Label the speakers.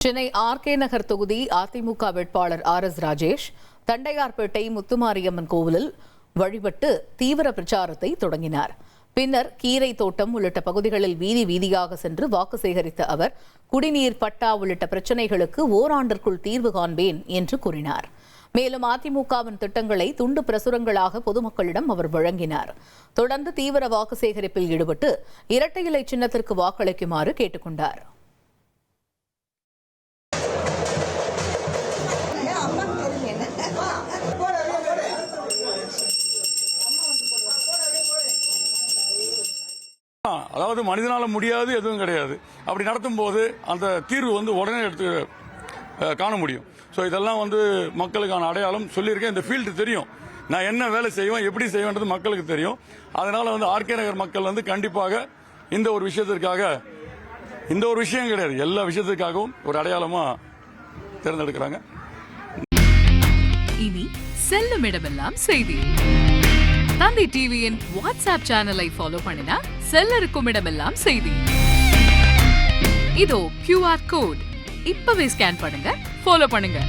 Speaker 1: Chennai RK நகர் தொகுதி அதிமுக வேட்பாளர் RS Rajesh Tondiarpet Muthumariamman கோவிலில் வழிபட்டு தீவிர பிரச்சாரத்தை தொடங்கினார். பின்னர் கீரை தோட்டம் உள்ளிட்ட பகுதிகளில் வீதி வீதியாக சென்று வாக்கு சேகரித்த அவர் குடிநீர், பட்டா உள்ளிட்ட பிரச்சினைகளுக்கு ஓராண்டிற்குள் தீர்வு காண்பேன் என்று கூறினார். மேலும் அதிமுகவின் திட்டங்களை துண்டு பிரசுரங்களாக பொதுமக்களிடம் அவர் வழங்கினார். தொடர்ந்து தீவிர வாக்கு சேகரிப்பில் ஈடுபட்டு இரட்டை இலை சின்னத்திற்கு வாக்களிக்குமாறு கேட்டுக் கொண்டார்.
Speaker 2: அதாவது மனிதனால முடியாது எதுவும் கிடையாது. அப்படி நடத்தும் போது அந்த தீர்வு உடனே எடுத்து காண முடியும். ஸோ இதெல்லாம் மக்களுக்கான அடையாளம் சொல்லியிருக்கேன். இந்த ஃபீல்டு தெரியும், நான் என்ன வேலை செய்வேன், எப்படி செய்வேன்றது மக்களுக்கு தெரியும். அதனால ஆர்கே நகர் மக்கள் கண்டிப்பாக இந்த ஒரு விஷயத்திற்காக, இந்த ஒரு விஷயம் கிடையாது, எல்லா விஷயத்திற்காகவும் ஒரு அடையாளமா தேர்ந்தெடுக்கிறாங்க.
Speaker 3: இனி செல்லும் இடமெல்லாம் செய்தி. தந்தி டிவியின் வாட்ஸ்அப் சேனலை ஃபாலோ பண்ணினா செல்ல இருக்கும் இடமெல்லாம் செய்தி. இதோ QR கோட், இப்பவே ஸ்கேன் பண்ணுங்க, ஃபாலோ பண்ணுங்க.